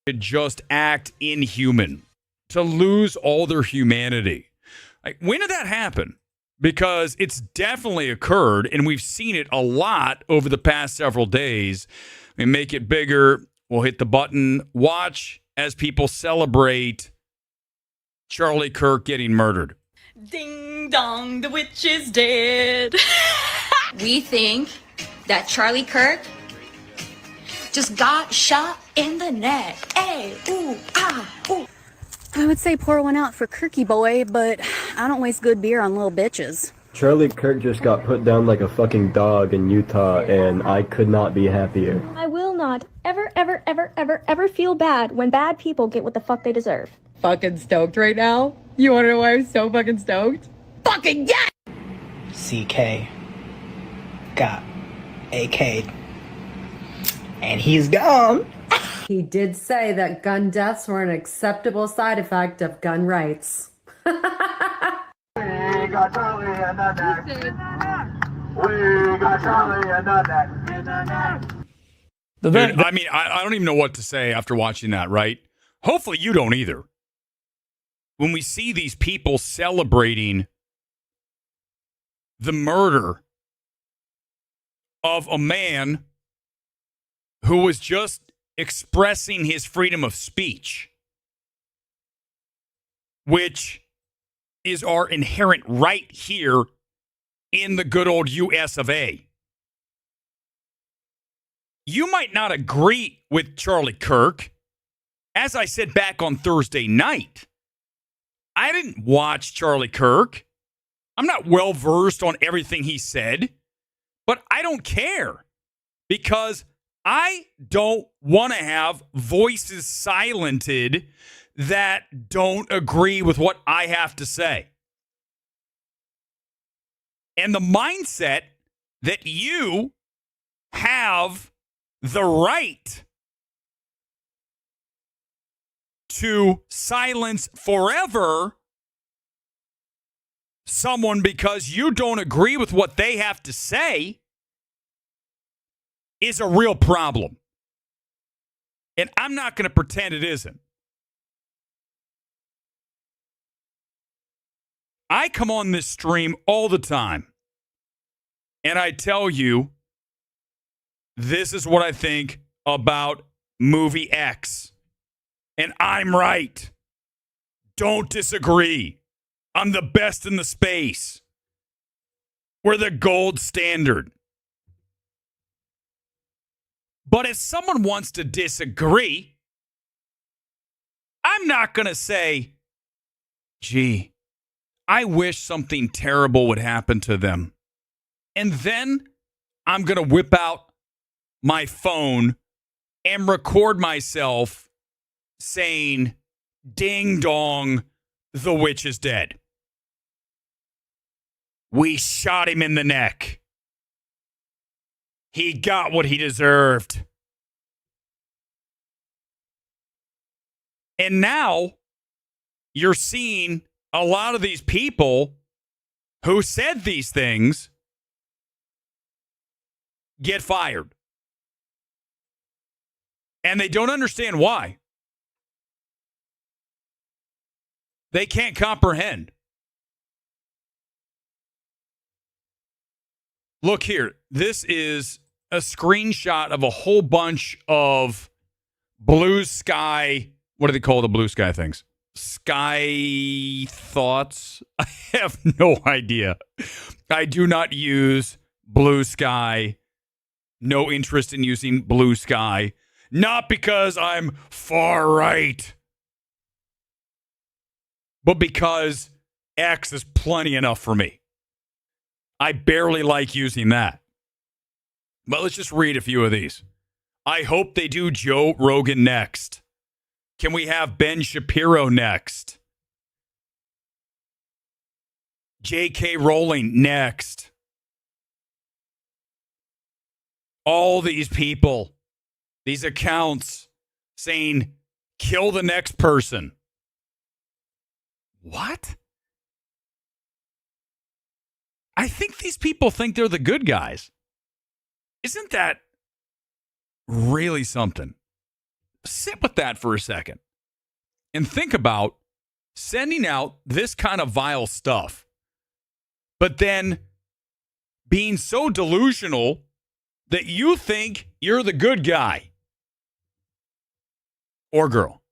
to just act inhuman, to lose all their humanity. Like, when did that happen? Because it's definitely occurred, and we've seen it a lot over the past several days. We make it bigger. We'll hit the button. Watch as people celebrate Charlie Kirk getting murdered. Ding dong, the witch is dead. We think that Charlie Kirk just got shot in the neck. Hey, ooh, ah, ooh. I would say pour one out for Kirky boy, but I don't waste good beer on little bitches. Charlie Kirk just got put down like a fucking dog in Utah, and I could not be happier. I will not ever feel bad when bad people get what the fuck they deserve. Fucking stoked right now. You wanna know why I'm so fucking stoked? Fucking yes! CK got AK'd. And he's gone. He did say that gun deaths were an acceptable side effect of gun rights. We got Charlie in the neck. We got Charlie in the neck. Dude, I mean, I don't even know what to say after watching that, right? Hopefully you don't either. When we see these people celebrating the murder of a man who was just expressing his freedom of speech, which is our inherent right here in the good old US of A. You might not agree with Charlie Kirk. As I said back on Thursday night, I didn't watch Charlie Kirk. I'm not well versed on everything he said, but I don't care because I don't want to have voices silented that don't agree with what I have to say. And the mindset that you have the right to silence forever someone because you don't agree with what they have to say is a real problem. And I'm not going to pretend it isn't. I come on this stream all the time, and I tell you, this is what I think about movie X. And I'm right. Don't disagree. I'm the best in the space. We're the gold standard. But if someone wants to disagree, I'm not going to say, gee, I wish something terrible would happen to them. And then I'm going to whip out my phone and record myself saying, ding dong, the witch is dead. We shot him in the neck. He got what he deserved. And now you're seeing a lot of these people who said these things get fired. And they don't understand why. They can't comprehend. Look here. This is a screenshot of a whole bunch of blue sky. What do they call the blue sky things? Sky thoughts? I have no idea. I do not use blue sky. No interest in using blue sky. Not because I'm far right, but because X is plenty enough for me. I barely like using that. But let's just read a few of these. I hope they do Joe Rogan next. Can we have Ben Shapiro next? J.K. Rowling next. All these people, these accounts saying, kill the next person. What? I think these people think they're the good guys. Isn't that really something? sit with that for a second and think about sending out this kind of vile stuff, but then being so delusional that you think you're the good guy or girl.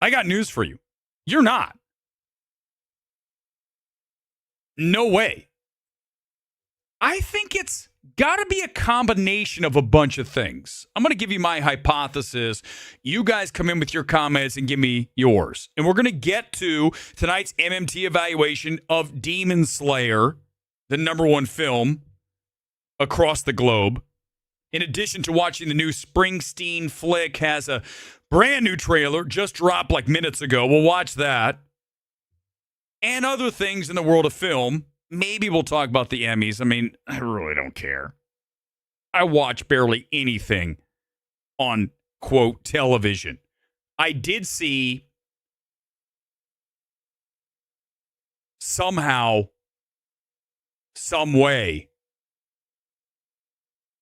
I got news for you. You're not. No way. I think it's got to be a combination of a bunch of things. I'm going to give you my hypothesis. You guys come in with your comments and give me yours. And we're going to get to tonight's MMT evaluation of Demon Slayer, the #1 film across the globe. In addition to watching the new Springsteen flick, has a brand new trailer, just dropped like minutes ago. We'll watch that. And other things in the world of film. Maybe we'll talk about the Emmys. I mean, I really don't care. I watch barely anything on, quote, television. I did see somehow, some way,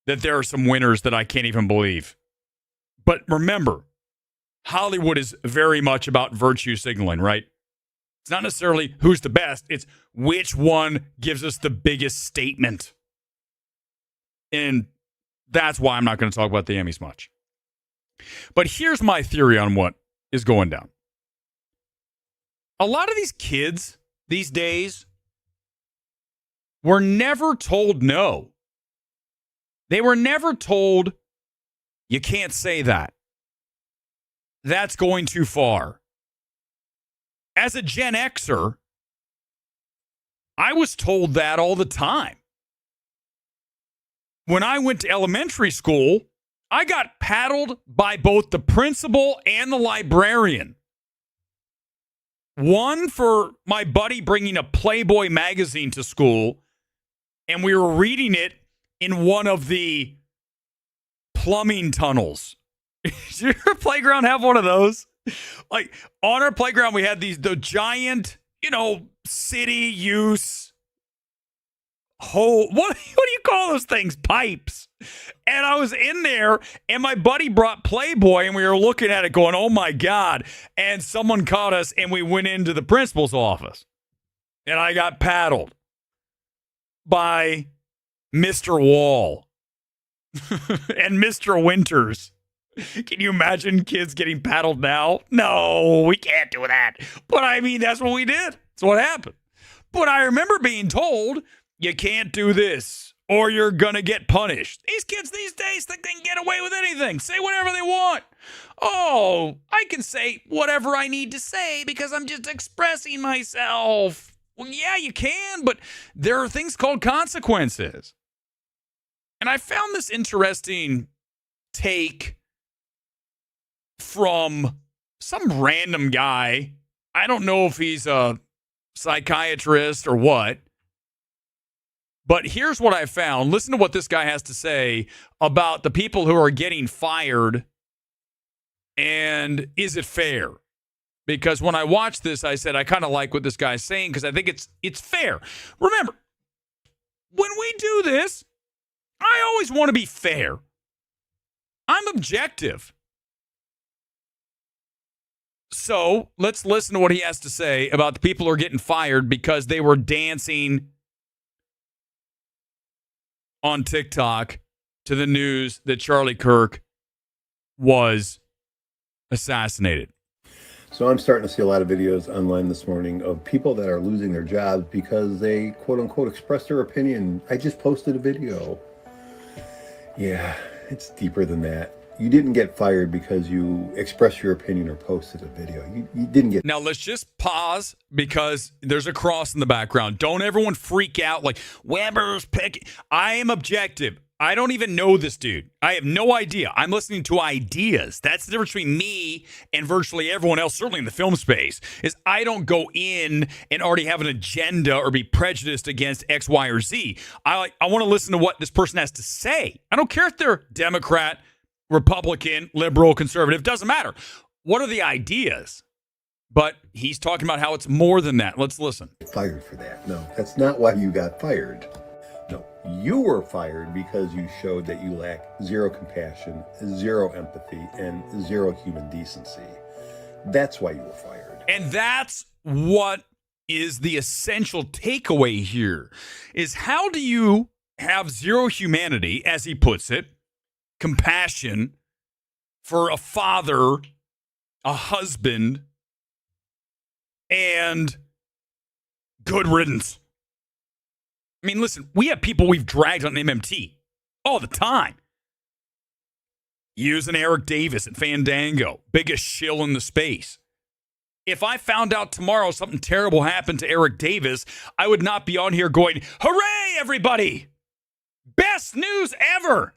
that there are some winners that I can't even believe. But remember, Hollywood is very much about virtue signaling, right? It's not necessarily who's the best. It's which one gives us the biggest statement. And that's why I'm not going to talk about the Emmys much. But here's my theory on what is going down. A lot of these kids these days were never told no. They were never told, you can't say that. That's going too far. As a Gen Xer, I was told that all the time. When I went to elementary school, I got paddled by both the principal and the librarian. One for my buddy bringing a Playboy magazine to school, and we were reading it in one of the plumbing tunnels. Did your playground have one of those? Like, on our playground, we had the giant, city use hole. What do you call those things? Pipes. And I was in there, and my buddy brought Playboy, and we were looking at it going, oh, my God. And someone caught us, and we went into the principal's office. And I got paddled by Mr. Wall and Mr. Winters. Can you imagine kids getting paddled now? No, we can't do that. But I mean, that's what we did. That's what happened. But I remember being told, you can't do this or you're going to get punished. These kids these days think they can get away with anything. Say whatever they want. Oh, I can say whatever I need to say because I'm just expressing myself. Well, yeah, you can, but there are things called consequences. And I found this interesting take from some random guy. I don't know if he's a psychiatrist or what. But here's what I found. Listen to what this guy has to say about the people who are getting fired. And is it fair? Because when I watched this, I said, I kind of like what this guy's saying because I think it's fair. Remember, when we do this, I always want to be fair. I'm objective. So let's listen to what he has to say about the people who are getting fired because they were dancing on TikTok to the news that Charlie Kirk was assassinated. So I'm starting to see a lot of videos online this morning of people that are losing their jobs because they, quote unquote, express their opinion. I just posted a video. Yeah, it's deeper than that. You didn't get fired because you expressed your opinion or posted a video. You didn't get... Now, let's just pause because there's a cross in the background. Don't everyone freak out like, Weber's picking. I am objective. I don't even know this dude. I have no idea. I'm listening to ideas. That's the difference between me and virtually everyone else, certainly in the film space, is I don't go in and already have an agenda or be prejudiced against X, Y, or Z. I want to listen to what this person has to say. I don't care if they're Democrat, Republican, liberal, conservative, doesn't matter. What are the ideas? But he's talking about how it's more than that. Let's listen. Fired for that. No, that's not why you got fired. No, You were fired because you showed that you lack zero compassion, zero empathy, and zero human decency. That's why you were fired. And that's what is the essential takeaway here, is how do you have zero humanity, as he puts it, compassion for a father, a husband, and good riddance? I mean, listen, we have people we've dragged on MMT all the time. Using Erick Davis at Fandango, biggest shill in the space. If I found out tomorrow something terrible happened to Erick Davis, I would not be on here going, hooray, everybody! Best news ever!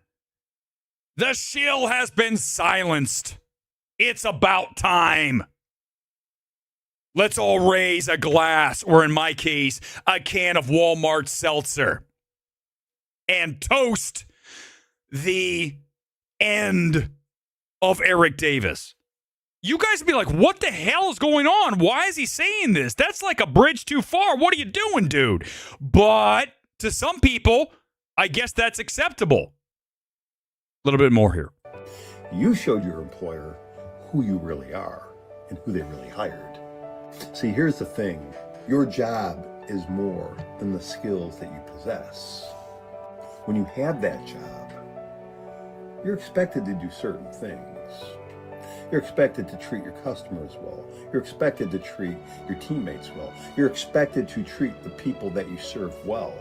The shill has been silenced. It's about time. Let's all raise a glass, or in my case, a can of Walmart seltzer, and toast the end of Erick Davis. You guys would be like, what the hell is going on? Why is he saying this? That's like a bridge too far. What are you doing, dude? But to some people, I guess that's acceptable. A little bit more here. You showed your employer who you really are and who they really hired. See, here's the thing. Your job is more than the skills that you possess. When you have that job, you're expected to do certain things. You're expected to treat your customers well. You're expected to treat your teammates well. You're expected to treat the people that you serve well.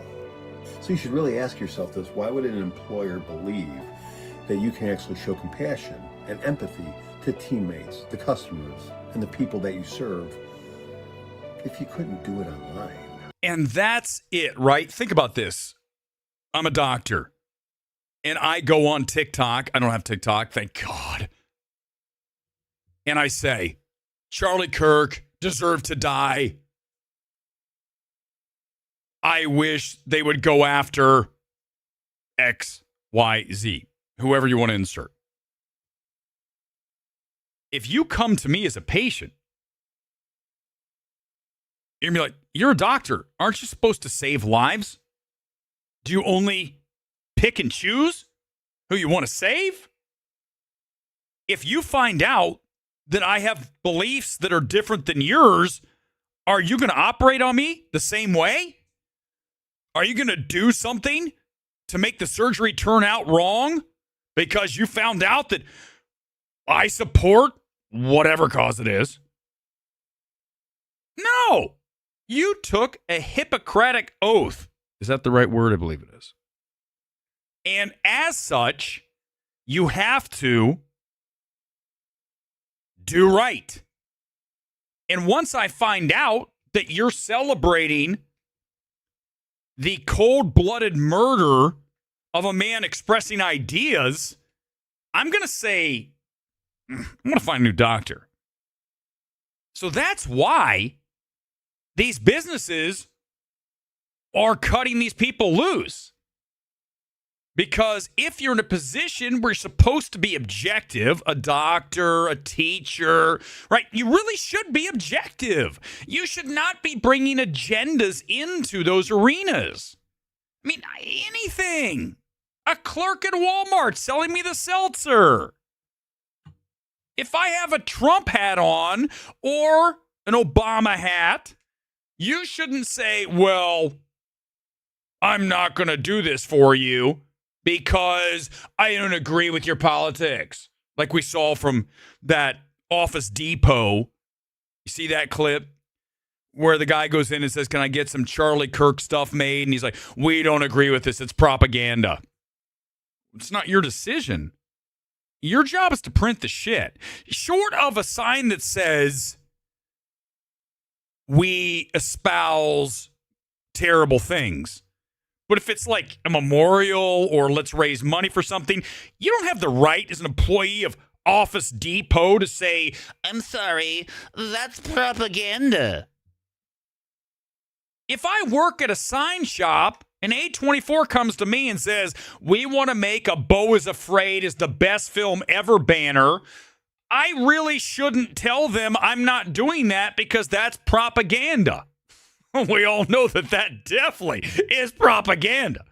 So you should really ask yourself this: why would an employer believe that you can actually show compassion and empathy to teammates, the customers, and the people that you serve if you couldn't do it online? And that's it, right? Think about this. I'm a doctor, and I go on TikTok. I don't have TikTok, thank God. And I say, Charlie Kirk deserved to die. I wish they would go after X, Y, Z, whoever you want to insert. If you come to me as a patient, you're going to be like, you're a doctor. Aren't you supposed to save lives? Do you only pick and choose who you want to save? If you find out that I have beliefs that are different than yours, are you going to operate on me the same way? Are you going to do something to make the surgery turn out wrong because you found out that I support whatever cause it is? No. You took a Hippocratic oath. Is that the right word? I believe it is. And as such, you have to do right. And once I find out that you're celebrating the cold-blooded murder of a man expressing ideas, I'm going to say, I'm going to find a new doctor. So that's why these businesses are cutting these people loose. Because if you're in a position where you're supposed to be objective, a doctor, a teacher, right, you really should be objective. You should not be bringing agendas into those arenas. I mean, anything. A clerk at Walmart selling me the seltzer. If I have a Trump hat on or an Obama hat, you shouldn't say, well, I'm not going to do this for you because I don't agree with your politics. Like we saw from that Office Depot. You see that clip where the guy goes in and says, can I get some Charlie Kirk stuff made? And he's like, we don't agree with this. It's propaganda. It's not your decision. Your job is to print the shit. Short of a sign that says, we espouse terrible things. But if it's like a memorial or let's raise money for something, you don't have the right as an employee of Office Depot to say, I'm sorry, that's propaganda. If I work at a sign shop and A24 comes to me and says, we want to make a Beau is Afraid is the best film ever banner, I really shouldn't tell them I'm not doing that because that's propaganda. We all know that definitely is propaganda.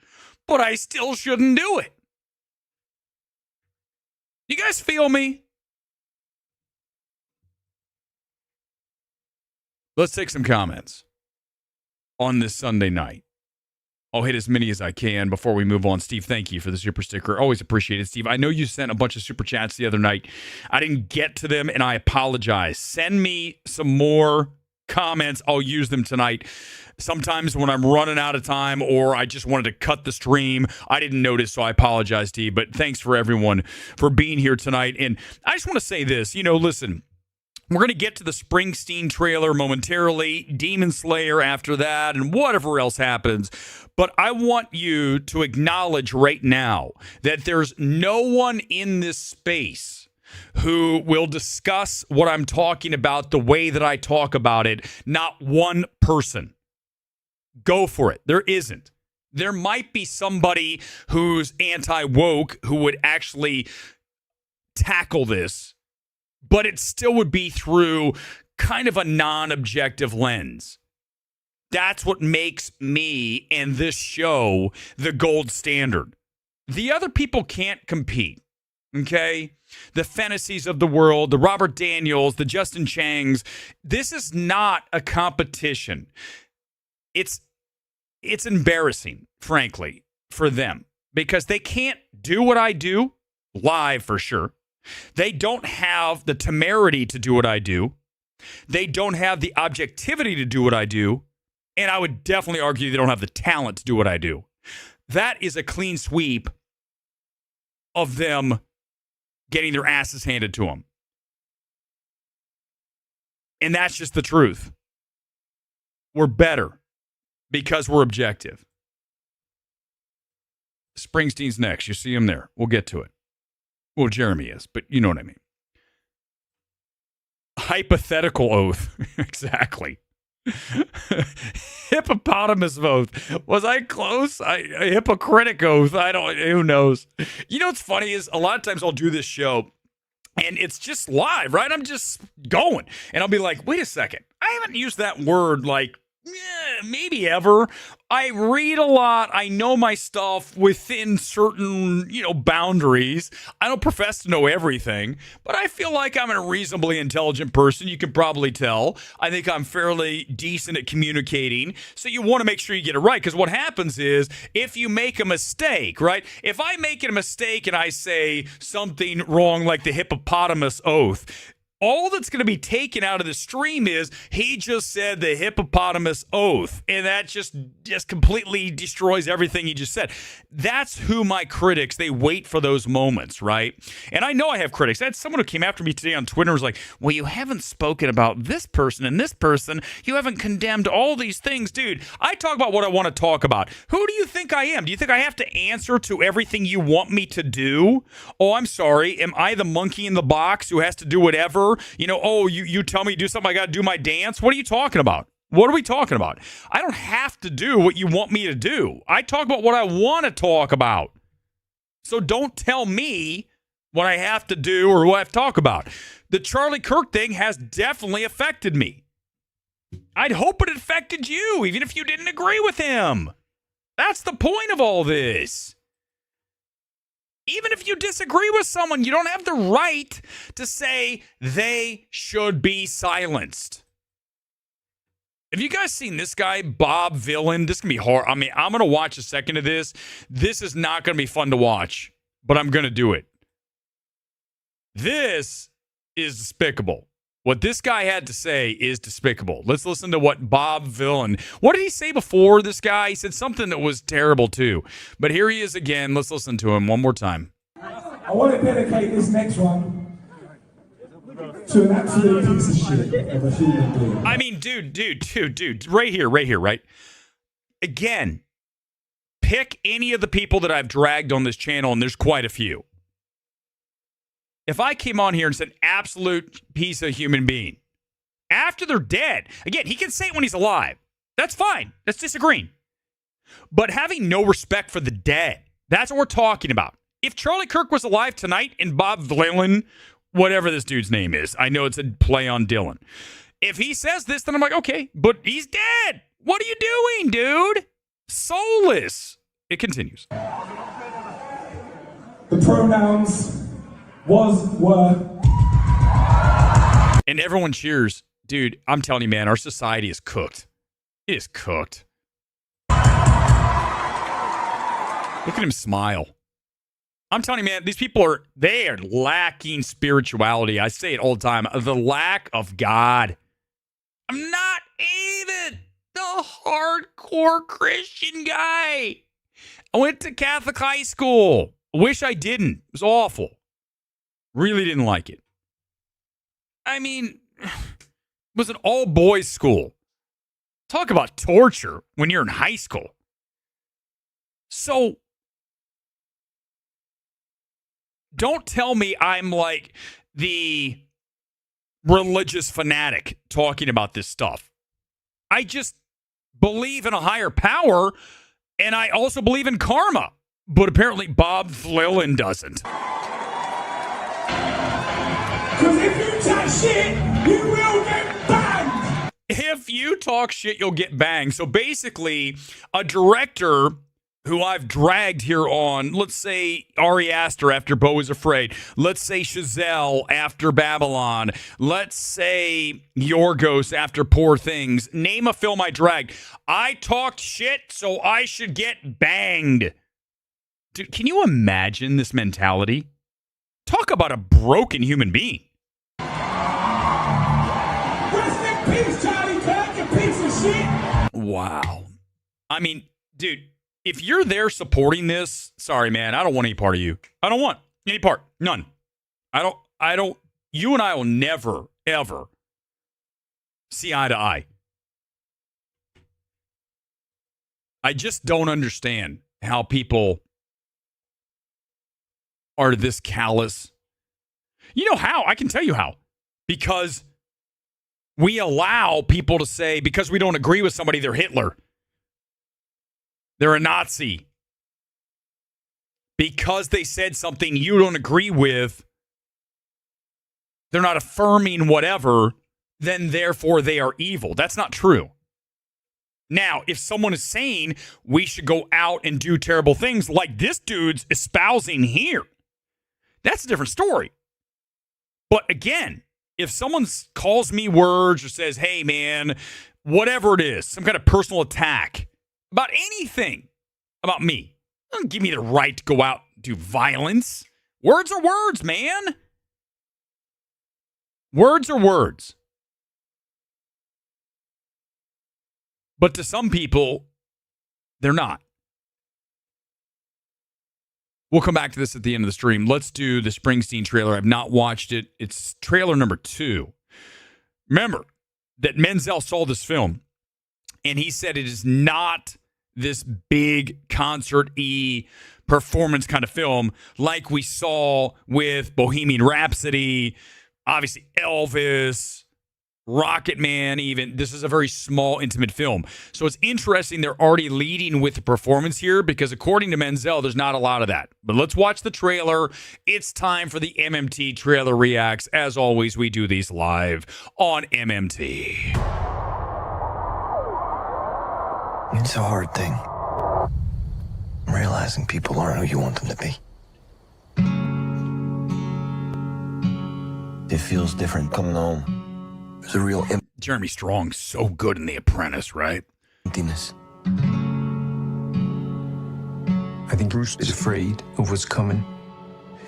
but I still shouldn't do it. You guys feel me? Let's take some comments on this Sunday night. I'll hit as many as I can before we move on. Steve, thank you for the super sticker. Always appreciate it, Steve. I know you sent a bunch of super chats the other night. I didn't get to them, and I apologize. Send me some more comments. I'll use them tonight. Sometimes when I'm running out of time or I just wanted to cut the stream, I didn't notice, so I apologize, Steve. But thanks for everyone for being here tonight. And I just want to say this. Listen, we're going to get to the Springsteen trailer momentarily, Demon Slayer after that, and whatever else happens. But I want you to acknowledge right now that there's no one in this space who will discuss what I'm talking about the way that I talk about it. Not one person. Go for it. There isn't. There might be somebody who's anti-woke who would actually tackle this, but it still would be through kind of a non-objective lens. That's what makes me and this show the gold standard. The other people can't compete, okay? The Fantasies of the world, the Robert Daniels, the Justin Changs. This is not a competition. It's embarrassing, frankly, for them because they can't do what I do live for sure. They don't have the temerity to do what I do. They don't have the objectivity to do what I do. And I would definitely argue they don't have the talent to do what I do. That is a clean sweep of them getting their asses handed to them. And that's just the truth. We're better because we're objective. Springsteen's next. You see him there. We'll get to it. Well, Jeremy is, but you know what I mean. Hypothetical oath. Exactly. Hippopotamus oath. Was I close? A hypocritic oath. Who knows? You know what's funny is a lot of times I'll do this show and it's just live, right? I'm just going and I'll be like, wait a second. I haven't used that word maybe ever. I read a lot. I know my stuff within certain, boundaries. I don't profess to know everything, but I feel like I'm a reasonably intelligent person. You can probably tell. I think I'm fairly decent at communicating. So you want to make sure you get it right, because what happens is if you make a mistake, right? If I make a mistake and I say something wrong like the hippopotamus oath, all that's going to be taken out of the stream is he just said the hippopotamus oath, and that just completely destroys everything he just said. That's who my critics, they wait for those moments, right? And I know I have critics. I had someone who came after me today on Twitter and was like, well, you haven't spoken about this person and this person. You haven't condemned all these things. Dude, I talk about what I want to talk about. Who do you think I am? Do you think I have to answer to everything you want me to do? Oh, I'm sorry. Am I the monkey in the box who has to do whatever? You tell me to do something, I got to do my dance. What are you talking about? What are we talking about? I don't have to do what you want me to do. I talk about what I want to talk about. So don't tell me what I have to do or what I have to talk about. The Charlie Kirk thing has definitely affected me. I'd hope it affected you, even if you didn't agree with him. That's the point of all this. Even if you disagree with someone, you don't have the right to say they should be silenced. Have you guys seen this guy, Bob Villain? This can be hard. I mean, I'm going to watch a second of this. This is not going to be fun to watch, but I'm going to do it. This is despicable. What this guy had to say is despicable. Let's listen to what Bob Villain, what did he say before this guy? He said something that was terrible too. But here he is again. Let's listen to him one more time. I want to dedicate this next one to an absolute piece of shit of a human being. I mean, dude, right here, right? Again, pick any of the people that I've dragged on this channel, and there's quite a few. If I came on here and said absolute piece of human being, after they're dead, again, he can say it when he's alive. That's fine. That's disagreeing. But having no respect for the dead, that's what we're talking about. If Charlie Kirk was alive tonight and Bob Dylan, whatever this dude's name is, I know it's a play on Dylan. If he says this, then I'm like, okay, but he's dead. What are you doing, dude? Soulless. It continues. The pronouns was, were. And everyone cheers. Dude, I'm telling you, man, our society is cooked. It is cooked. Look at him smile. I'm telling you, man, these people are lacking spirituality. I say it all the time. The lack of God. I'm not even the hardcore Christian guy. I went to Catholic high school. Wish I didn't. It was awful. Really didn't like it. I mean, it was an all-boys school. Talk about torture when you're in high school. So, don't tell me I'm like the religious fanatic talking about this stuff. I just believe in a higher power, and I also believe in karma. But apparently Bob Flillen doesn't. Because if you talk shit, you will get banged. If you talk shit, you'll get banged. So basically, a director who I've dragged here on, let's say Ari Aster after Beau is Afraid. Let's say Chazelle after Babylon. Let's say Yorgos after Poor Things. Name a film I dragged. I talked shit, so I should get banged. Dude, can you imagine this mentality? Talk about a broken human being. Rest in peace, Charlie Kirk, you piece of shit. Wow. I mean, dude, if you're there supporting this, sorry, man, I don't want any part of you. I don't want any part. None. I don't, you and I will never, ever see eye to eye. I just don't understand how people are this callous. You know how? I can tell you how. Because we allow people to say, because we don't agree with somebody, they're Hitler. They're a Nazi. Because they said something you don't agree with, they're not affirming whatever, then therefore they are evil. That's not true. Now, if someone is saying we should go out and do terrible things like this dude's espousing here, that's a different story. But again, if someone calls me words or says, hey, man, whatever it is, some kind of personal attack about anything about me, don't give me the right to go out and do violence. Words are words, man. Words are words. But to some people, they're not. We'll come back to this at the end of the stream. Let's do the Springsteen trailer. I've not watched it. It's trailer number 2. Remember that Menzel saw this film, and he said it is not this big concert-y performance kind of film like we saw with Bohemian Rhapsody, obviously Elvis, Rocket Man even. This is a very small, intimate film. So it's interesting they're already leading with the performance here because according to Menzel, there's not a lot of that. But let's watch the trailer. It's time for the MMT Trailer Reacts. As always, we do these live on MMT. It's a hard thing. Realizing people aren't who you want them to be. It feels different coming home. There's a real Jeremy Strong's so good in The Apprentice, right? Emptiness. I think Bruce is afraid of what's coming,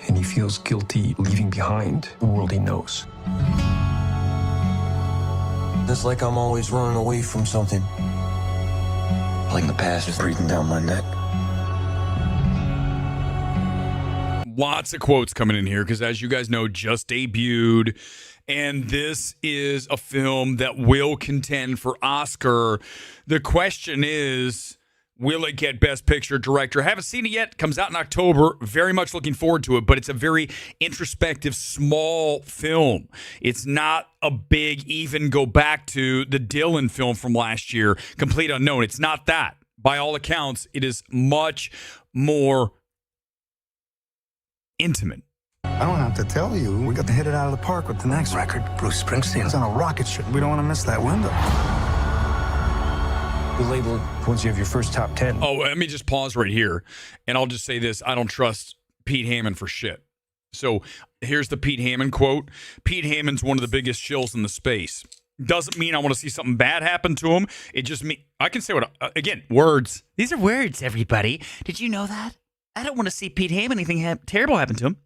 and he feels guilty leaving behind the world he knows. It's like I'm always running away from something. Like the past is breathing down my neck. Lots of quotes coming in here because, as you guys know, just debuted. And this is a film that will contend for Oscar. The question is, will it get Best Picture Director? I haven't seen it yet. Comes out in October. Very much looking forward to it. But it's a very introspective, small film. It's not a big, even go back to the Dylan film from last year, Complete Unknown. It's not that. By all accounts, it is much more intimate. I don't have to tell you. We got to hit it out of the park with the next record. Bruce Springsteen's on a rocket ship. We don't want to miss that window. We'll label it once you have your first top 10. Oh, let me just pause right here, and I'll just say this. I don't trust Pete Hammond for shit. So here's the Pete Hammond quote. Pete Hammond's one of the biggest shills in the space. Doesn't mean I want to see something bad happen to him. It just means I can say what, again, words. These are words, everybody. Did you know that? I don't want to see Pete Hammond anything terrible happen to him.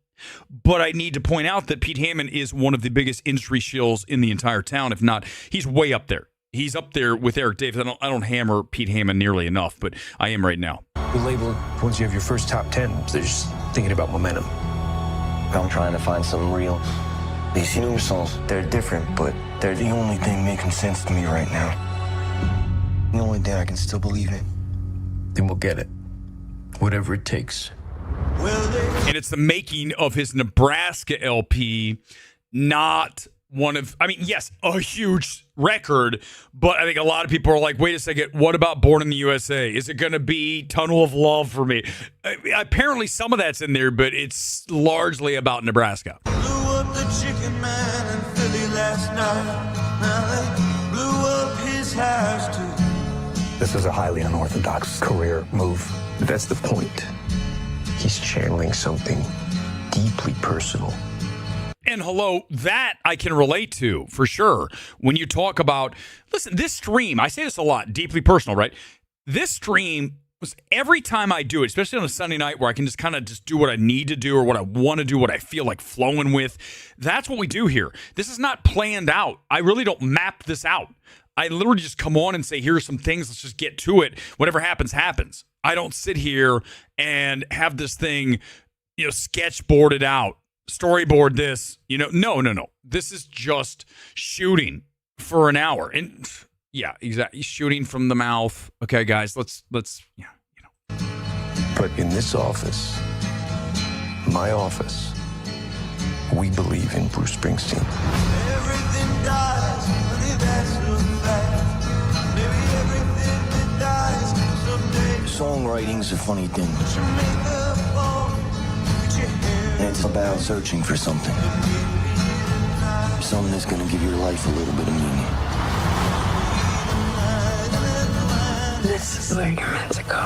But I need to point out that Pete Hammond is one of the biggest industry shills in the entire town. If not, he's way up there. He's up there with Eric Davis. I don't hammer Pete Hammond nearly enough, but I am right now. We'll label it once you have your first top 10. So just thinking about momentum. I'm trying to find something real. These new songs, they're different, but they're the only thing making sense to me right now. The only thing I can still believe in. Then we'll get it. Whatever it takes. And it's the making of his Nebraska LP, not one of, I mean, yes, a huge record, but I think a lot of people are like, wait a second, what about Born in the USA? Is it going to be Tunnel of Love for me? Apparently some of that's in there, but it's largely about Nebraska. Blew up the chicken man in Philly last night. Now they blew up his house too. This is a highly unorthodox career move. That's the point. He's channeling something deeply personal. And hello, that I can relate to for sure. When you talk about, listen, this stream, I say this a lot, deeply personal, right? This stream was every time I do it, especially on a Sunday night where I can just kind of just do what I need to do or what I want to do, what I feel like flowing with. That's what we do here. This is not planned out. I really don't map this out. I literally just come on and say, here's some things, let's just get to it. Whatever happens, happens. I don't sit here and have this thing, sketchboarded out. Storyboard this, no. This is just shooting for an hour. And yeah, exactly. Shooting from the mouth. Okay, guys, let's. But in this office, my office, we believe in Bruce Springsteen. Everything dies, honey, that's a fact. Maybe everything that dies someday. Songwriting's a funny thing. It's about searching for something. Something that's going to give your life a little bit of meaning. This is where you're meant to go.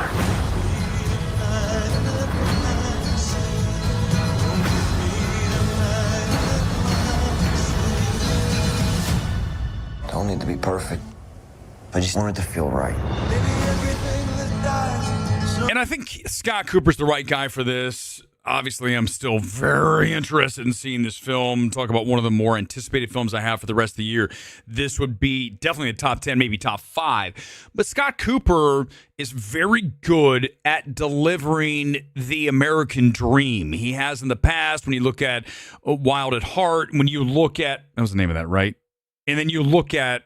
Don't need to be perfect. I just want it to feel right. And I think Scott Cooper's the right guy for this. Obviously, I'm still very interested in seeing this film. Talk about one of the more anticipated films I have for the rest of the year. This would be definitely a top 10, maybe top 5. But Scott Cooper is very good at delivering the American dream. He has in the past, when you look at Wild at Heart, when you look at, that was the name of that, right? And then you look at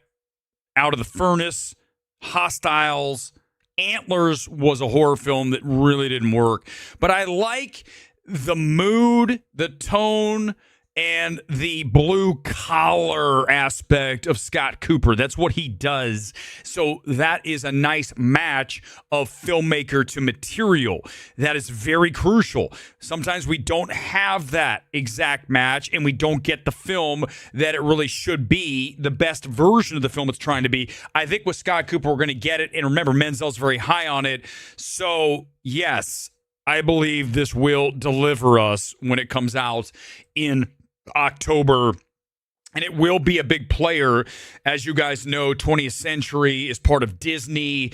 Out of the Furnace, Hostiles, Antlers was a horror film that really didn't work. But I like the mood, the tone, and the blue collar aspect of Scott Cooper. That's what he does. So that is a nice match of filmmaker to material. That is very crucial. Sometimes we don't have that exact match and we don't get the film that it really should be, the best version of the film it's trying to be. I think with Scott Cooper, we're going to get it. And remember, Menzel's very high on it. So yes, I believe this will deliver us when it comes out in October, and it will be a big player. As you guys know, 20th Century is part of Disney.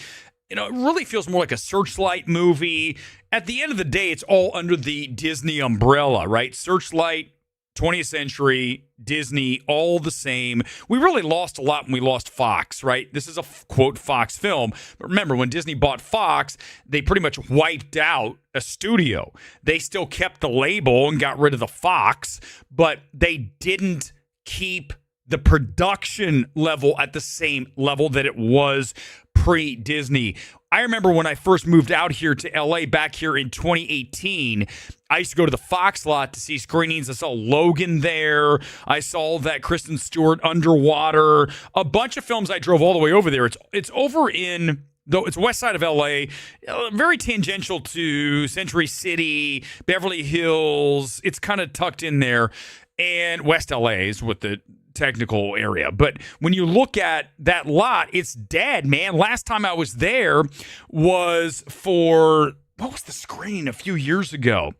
It really feels more like a Searchlight movie. At the end of the day, it's all under the Disney umbrella, right? Searchlight, 20th Century, Disney, all the same. We really lost a lot when we lost Fox, right? This is a, quote, Fox film. But remember, when Disney bought Fox, they pretty much wiped out a studio. They still kept the label and got rid of the Fox, but they didn't keep the production level at the same level that it was pre-Disney. I remember when I first moved out here to LA back here in 2018, I used to go to the Fox lot to see screenings. I saw Logan there. I saw that Kristen Stewart Underwater. A bunch of films I drove all the way over there. It's over in, though it's west side of LA, very tangential to Century City, Beverly Hills. It's kind of tucked in there. And West LA is what the technical area. But when you look at that lot, it's dead, man. Last time I was there was for, what was the screening a few years ago?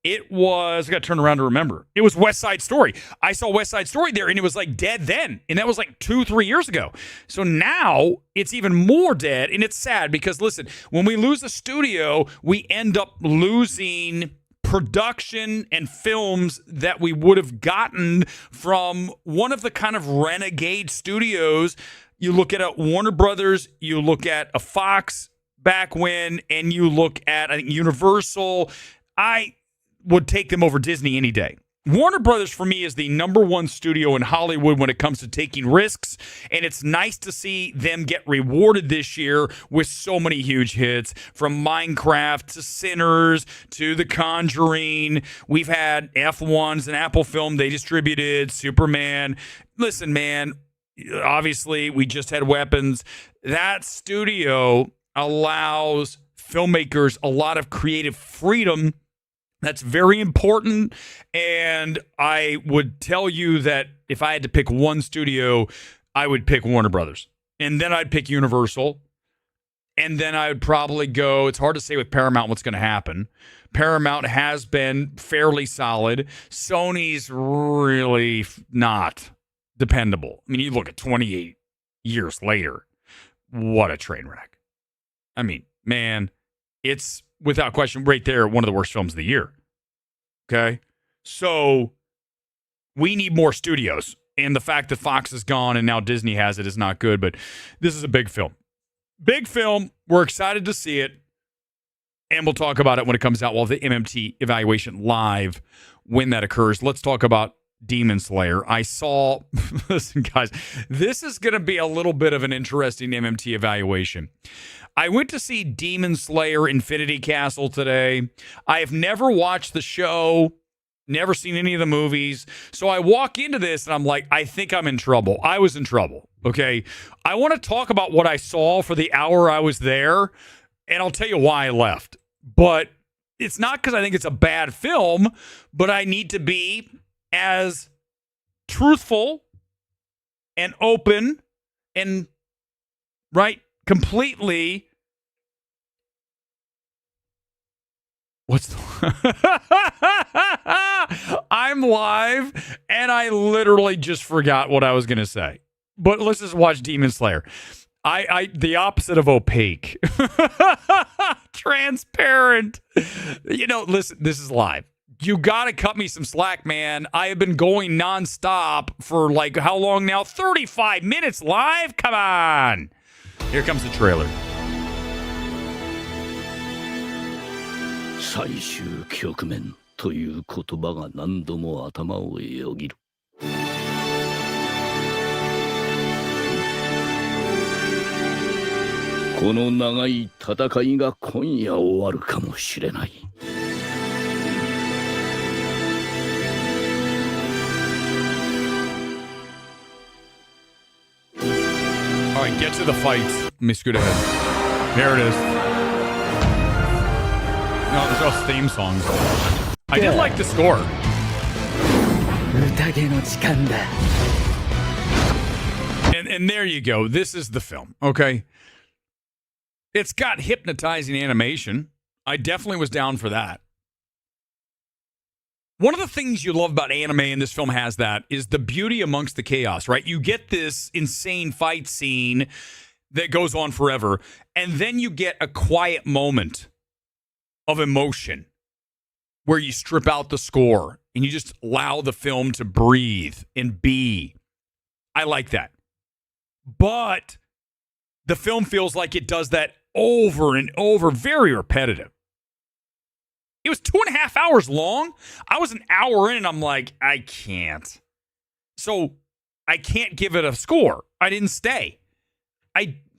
It was, I got to turn around to remember. It was West Side Story. I saw West Side Story there, and it was like dead then. And that was like 2-3 years ago. So now it's even more dead, and it's sad because, listen, when we lose a studio, we end up losing production and films that we would have gotten from one of the kind of renegade studios. You look at a Warner Brothers, you look at a Fox back when, and you look at, I think, Universal. I would take them over Disney any day. Warner Brothers, for me, is the number one studio in Hollywood when it comes to taking risks, and it's nice to see them get rewarded this year with so many huge hits, from Minecraft to Sinners to The Conjuring. We've had F1s and Apple Film. They distributed Superman. Listen, man, obviously, we just had Weapons. That studio allows filmmakers a lot of creative freedom. That's very important, and I would tell you that if I had to pick one studio, I would pick Warner Brothers, and then I'd pick Universal, and then I would probably go, it's hard to say with Paramount what's going to happen. Paramount has been fairly solid. Sony's really not dependable. I mean, you look at 28 years later, what a train wreck. I mean, man, it's without question right there one of the worst films of the year. Okay? So we need more studios. And the fact that Fox is gone and now Disney has it is not good, but this is a big film. Big film. We're excited to see it. And we'll talk about it when it comes out. Well, the MMT evaluation live when that occurs. Let's talk about Demon Slayer. I saw, listen, guys, this is going to be a little bit of an interesting MMT evaluation. I went to see Demon Slayer Infinity Castle today. I have never watched the show, never seen any of the movies. So I walk into this and I'm like, I think I'm in trouble. I was in trouble. Okay. I want to talk about what I saw for the hour I was there, and I'll tell you why I left. But it's not because I think it's a bad film, but I need to be as truthful and open and completely. What's the I'm live and I literally just forgot what I was going to say. But let's just watch Demon Slayer. I the opposite of opaque. Transparent. Listen, this is live. You got to cut me some slack, man. I have been going nonstop for like how long now? 35 minutes live? Come on. Here comes the trailer. 最終局面という言葉が何度も頭をよぎる。この長い戦いが今夜終わるかもしれない。All right, get to the fights. Let me scoot ahead. There it is. No, there's no theme songs. I did like the score. And there you go. This is the film, okay? It's got hypnotizing animation. I definitely was down for that. One of the things you love about anime, and this film has that, is the beauty amongst the chaos, right? You get this insane fight scene that goes on forever, and then you get a quiet moment of emotion where you strip out the score and you just allow the film to breathe and be. I like that. But the film feels like it does that over and over, very repetitive. It was 2.5 hours long. I was an hour in and I'm like, I can't. So I can't give it a score. I didn't stay.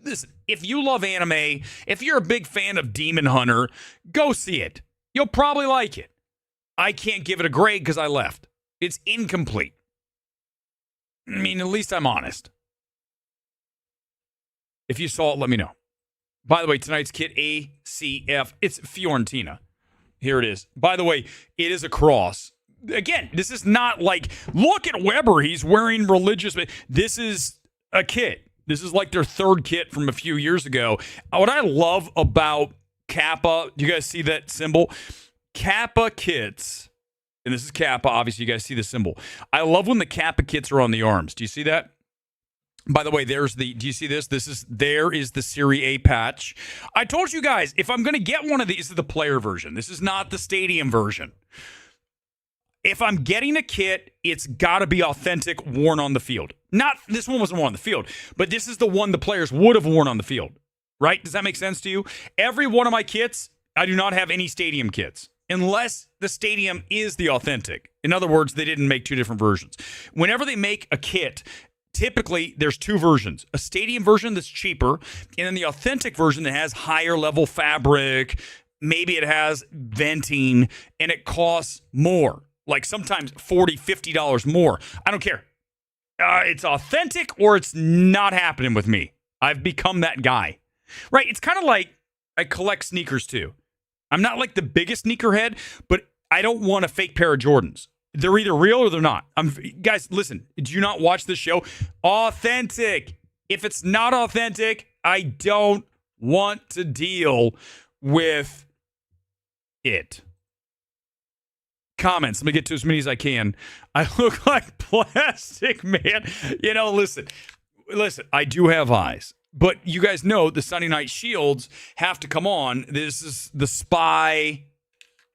Listen, if you love anime, if you're a big fan of Demon Hunter, go see it. You'll probably like it. I can't give it a grade because I left. It's incomplete. I mean, at least I'm honest. If you saw it, let me know. By the way, tonight's kit ACF, it's Fiorentina. Here it is. By the way, it is a cross again, this is not like, look at Weber. He's wearing religious. This is a kit. This is like their third kit from a few years ago. What I love about Kappa, do you guys see that symbol? Kappa kits, and this is Kappa. Obviously, you guys see the symbol. I love when the Kappa kits are on the arms. Do you see that? By the way, do you see this? There is the Serie A patch. I told you guys, if I'm going to get one of these, this is the player version. This is not the stadium version. If I'm getting a kit, it's got to be authentic, worn on the field. Not, this one wasn't worn on the field, but this is the one the players would have worn on the field, right? Does that make sense to you? Every one of my kits, I do not have any stadium kits, unless the stadium is the authentic. In other words, they didn't make two different versions. Whenever they make a kit, typically, there's two versions. A stadium version that's cheaper, and then the authentic version that has higher level fabric. Maybe it has venting, and it costs more. Like sometimes $40, $50 more. I don't care. It's authentic or it's not happening with me. I've become that guy. Right? It's kind of like I collect sneakers too. I'm not like the biggest sneakerhead, but I don't want a fake pair of Jordans. They're either real or they're not. Guys, listen, do you not watch this show? Authentic. If it's not authentic, I don't want to deal with it. Comments. Let me get to as many as I can. I look like plastic, man. You know, listen, I do have eyes. But you guys know the Sunday night shields have to come on. This is the Spy.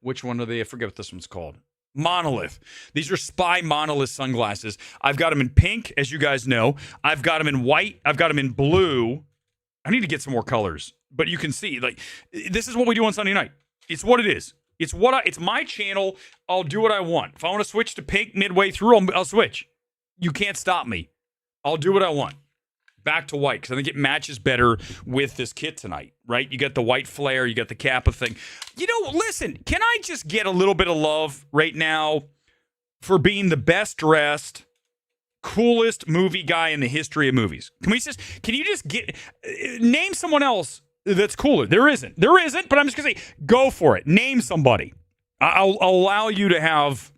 Which one are they? I forget what this one's called. Monolith. These are Spy Monolith sunglasses. I've got them in pink, as you guys know. I've got them in white. I've got them in blue. I need to get some more colors. But you can see, like, this is what we do on Sunday night. It's what it is. It's my channel. I'll do what I want. If I want to switch to pink midway through, I'll switch. You can't stop me. I'll do what I want. Back to white, because I think it matches better with this kit tonight, right? You got the white flare, you got the Kappa thing. You know, listen, can I just get a little bit of love right now for being the best dressed, coolest movie guy in the history of movies? Can you just name someone else that's cooler? There isn't, but I'm just going to say, go for it. Name somebody. I'll allow you to have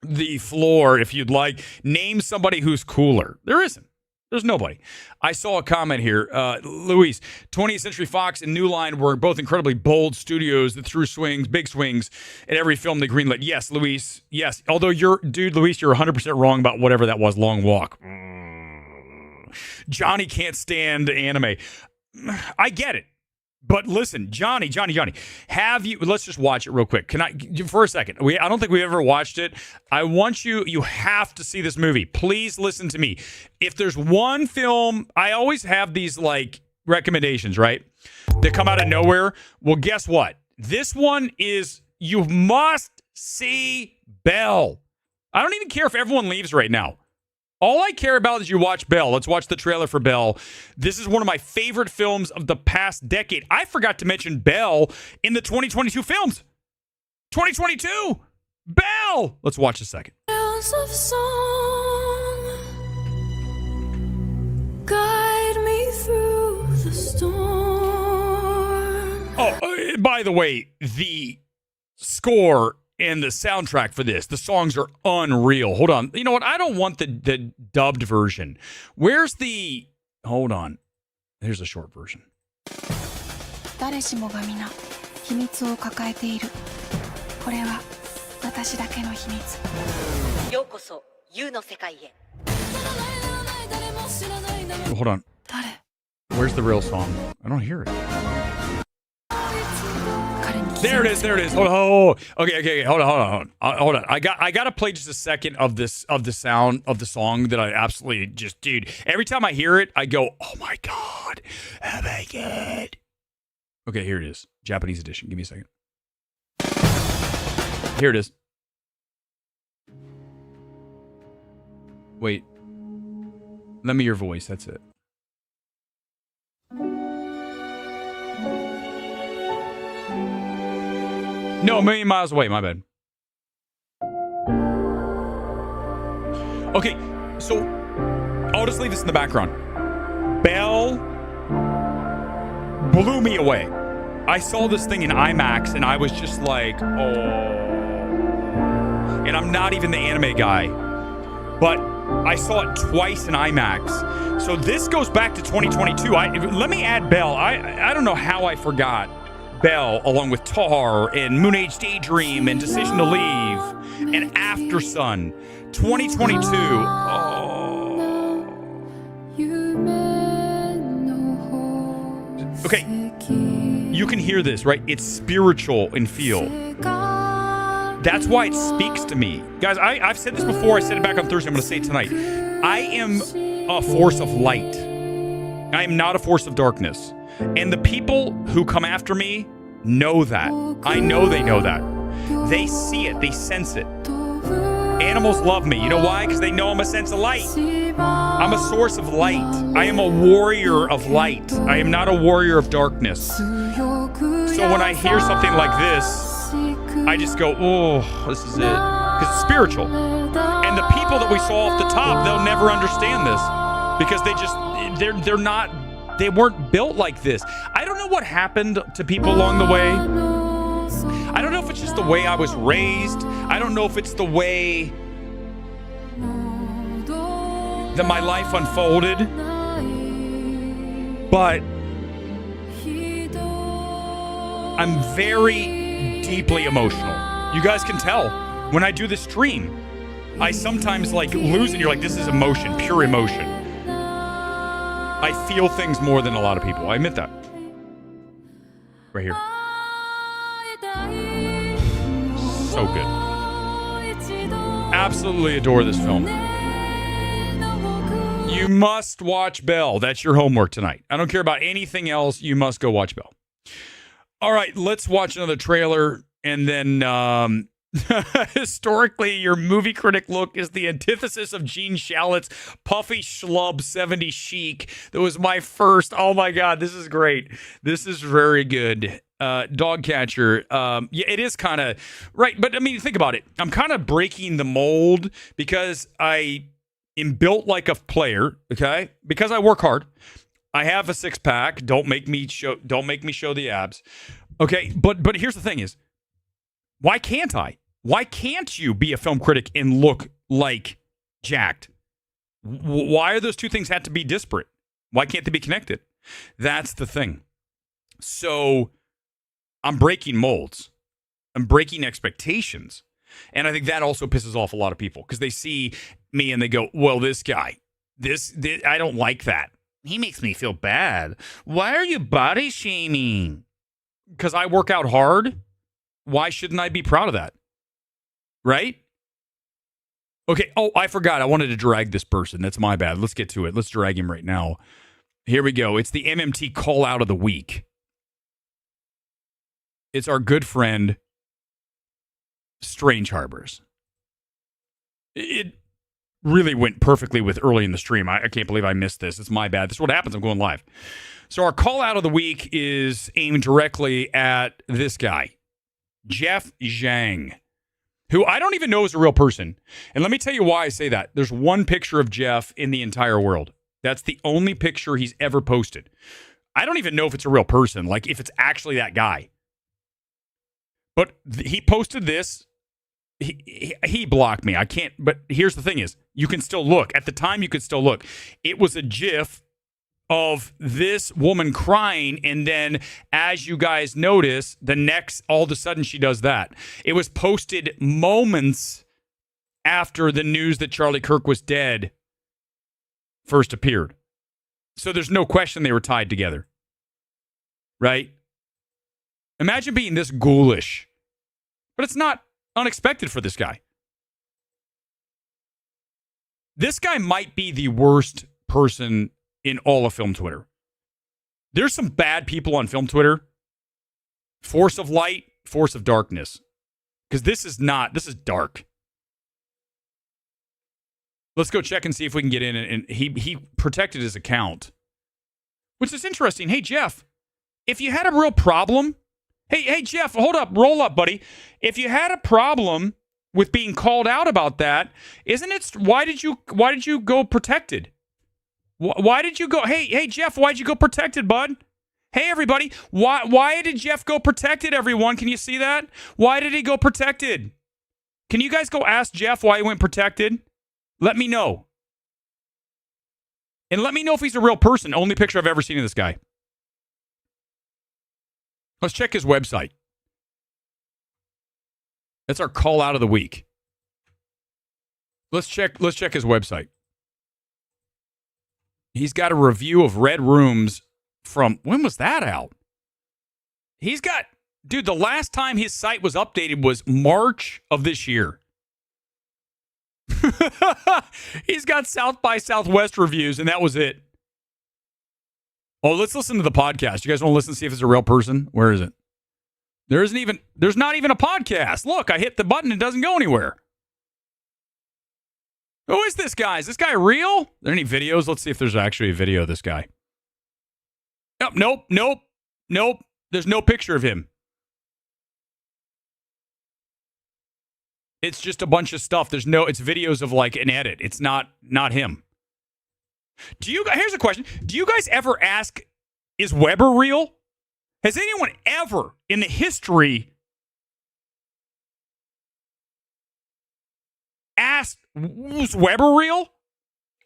the floor if you'd like. Name somebody who's cooler. There isn't. There's nobody. I saw a comment here. Luis, 20th Century Fox and New Line were both incredibly bold studios that threw big swings at every film they greenlit. Yes, Luis. Yes. Although Luis, you're 100% wrong about whatever that was, Long Walk. Johnny can't stand anime. I get it. But listen, Johnny, let's just watch it real quick. For a second? I don't think we've ever watched it. I want you have to see this movie. Please listen to me. If there's one film, I always have these like recommendations, right? That come out of nowhere. Well, guess what? This one is, you must see Belle. I don't even care if everyone leaves right now. All I care about is you watch Belle. Let's watch the trailer for Belle. This is one of my favorite films of the past decade. I forgot to mention Belle in the 2022 films. 2022, Belle. Let's watch a second. Of song, guide me through the storm. Oh, by the way, the score and the soundtrack for this, the songs are unreal. Hold on. You know what? I don't want the dubbed version. Where's the... Hold on. Here's the short version. 誰しもが皆秘密を抱えている。これは私だけの秘密。ようこそ You の世界へ。 Hold on. Where's the real song? I don't hear it. There it is. Hold on. Okay. Hold on. I got to play just a second of the sound of the song that I absolutely just, dude. Every time I hear it, I go, oh my god. Okay, here it is. Japanese edition. Give me a second. Here it is. Wait. Let me hear your voice. That's it. No, a million miles away. My bad. Okay, so I'll just leave this in the background. Belle blew me away. I saw this thing in IMAX, and I was just like, oh. and I'm not even the anime guy, but I saw it twice in IMAX. So this goes back to 2022. Let me add Belle. I don't know how I forgot Belle, along with Tar and Moon Age Daydream and Decision to Leave and After Sun. 2022. Okay, you can hear this, right? It's spiritual in feel. That's why it speaks to me. Guys, I've said this before. I said it back on Thursday. I'm going to say it tonight. I am a force of light. I am not a force of darkness. And the people who come after me know that. I know they know that. They see it. They sense it. Animals love me. You know why? Because they know I'm a sense of light. I'm a source of light. I am a warrior of light. I am not a warrior of darkness. So when I hear something like this, I just go, oh, this is it. Because it's spiritual. And the people that we saw off the top, they'll never understand this. Because they weren't built like this. I don't know what happened to people along the way. I don't know if it's just the way I was raised. I don't know if it's the way that my life unfolded. But I'm very deeply emotional. You guys can tell when I do this stream. I sometimes lose it. You're like, this is emotion, pure emotion. I feel things more than a lot of people. I admit that. Right here. So good. Absolutely adore this film. You must watch Belle. That's your homework tonight. I don't care about anything else. You must go watch Belle. All right, let's watch another trailer. And then historically, your movie critic look is the antithesis of Gene Shalit's puffy schlub 70s chic. That was my first. Oh my God, this is great. This is very good. Dog catcher. Yeah, it is kind of right. But I mean, think about it. I'm kind of breaking the mold because I am built like a player. Okay, because I work hard. I have a six pack. Don't make me show the abs. Okay, but here's the thing: is why can't I? Why can't you be a film critic and look like jacked? Why are those two things have to be disparate? Why can't they be connected? That's the thing. So I'm breaking molds. I'm breaking expectations. And I think that also pisses off a lot of people because they see me and they go, well, this guy, this I don't like that. He makes me feel bad. Why are you body shaming? Because I work out hard. Why shouldn't I be proud of that? Right? Okay. Oh, I forgot. I wanted to drag this person. That's my bad. Let's get to it. Let's drag him right now. Here we go. It's the MMT call out of the week. It's our good friend, Strange Harbors. It really went perfectly with early in the stream. I can't believe I missed this. It's my bad. This is what happens. I'm going live. So our call out of the week is aimed directly at this guy, Jeff Zhang, who I don't even know is a real person. And let me tell you why I say that. There's one picture of Jeff in the entire world. That's the only picture he's ever posted. I don't even know if it's a real person, like if it's actually that guy. But he posted this. He blocked me. I can't. But here's the thing is, you can still look. At the time, you could still look. It was a GIF of this woman crying. And then as you guys notice, all of a sudden she does that. It was posted moments after the news that Charlie Kirk was dead first appeared. So there's no question they were tied together. Right? Imagine being this ghoulish. But it's not unexpected for this guy. This guy might be the worst person in all of film Twitter. There's some bad people on film Twitter. Force of light, force of darkness. Because this is dark. Let's go check and see if we can get in. And he protected his account. Which is interesting. Hey, Jeff, if you had a real problem... Hey, Jeff, hold up, roll up, buddy. If you had a problem with being called out about that, why did you go protected? Why did you go? Hey, Jeff, why'd you go protected, bud? Hey, everybody, why did Jeff go protected? Everyone, can you see that? Why did he go protected? Can you guys go ask Jeff why he went protected? Let me know. And let me know if he's a real person. Only picture I've ever seen of this guy. Let's check his website. That's our call out of the week. Let's check his website. He's got a review of Red Rooms from, when was that out? He's got, dude, the last time his site was updated was March of this year. He's got South by Southwest reviews, and that was it. Oh, let's listen to the podcast. You guys want to listen to see if it's a real person? Where is it? There's not even a podcast. Look, I hit the button, it doesn't go anywhere. Who is this guy? Is this guy real? Are there any videos? Let's see if there's actually a video of this guy. Oh, nope. There's no picture of him. It's just a bunch of stuff. It's videos of like an edit. It's not him. Here's a question. Do you guys ever ask, is Weber real? Has anyone ever in the history asked, was Weber real?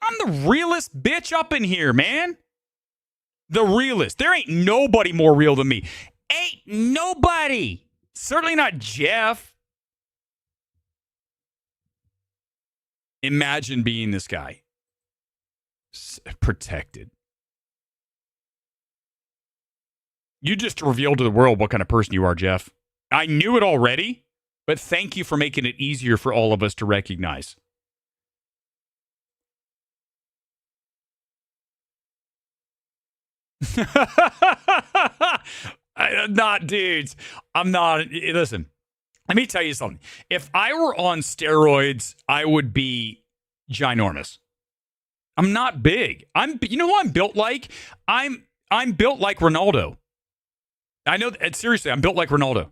I'm the realest bitch up in here, man. The realest. There ain't nobody more real than me. Ain't nobody. Certainly not Jeff. Imagine being this guy. Protected. You just revealed to the world what kind of person you are, Jeff. I knew it already, but thank you for making it easier for all of us to recognize. Not dudes. I'm not. Listen, let me tell you something. If I were on steroids, I would be ginormous. I'm not big. You know who I'm built like? I'm built like Ronaldo. I know that, seriously, I'm built like Ronaldo.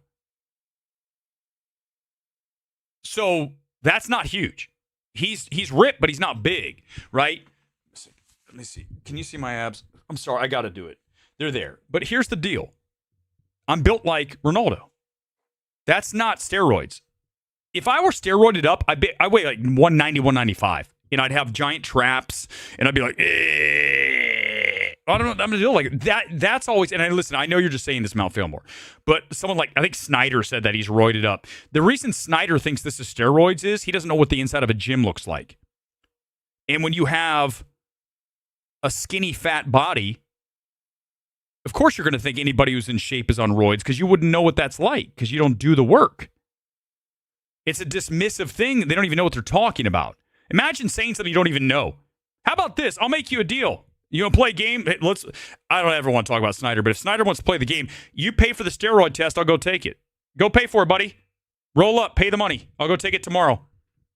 So that's not huge. He's ripped, but he's not big, right? Let me see. Can you see my abs? I'm sorry, I got to do it. They're there. But here's the deal. I'm built like Ronaldo. That's not steroids. If I were steroided up, I weigh like 190, 195. And I'd have giant traps. And I'd be like, I don't know. I'm going to do like that. That's always, and listen, I know you're just saying this, Mount Fillmore. But someone like, I think Snyder said that he's roided up. The reason Snyder thinks this is steroids is he doesn't know what the inside of a gym looks like. And when you have a skinny, fat body, of course you're going to think anybody who's in shape is on roids because you wouldn't know what that's like because you don't do the work. It's a dismissive thing. They don't even know what they're talking about. Imagine saying something you don't even know. How about this? I'll make you a deal. You want to play a game? I don't ever want to talk about Snyder, but if Snyder wants to play the game, you pay for the steroid test, I'll go take it. Go pay for it, buddy. Roll up, pay the money. I'll go take it tomorrow.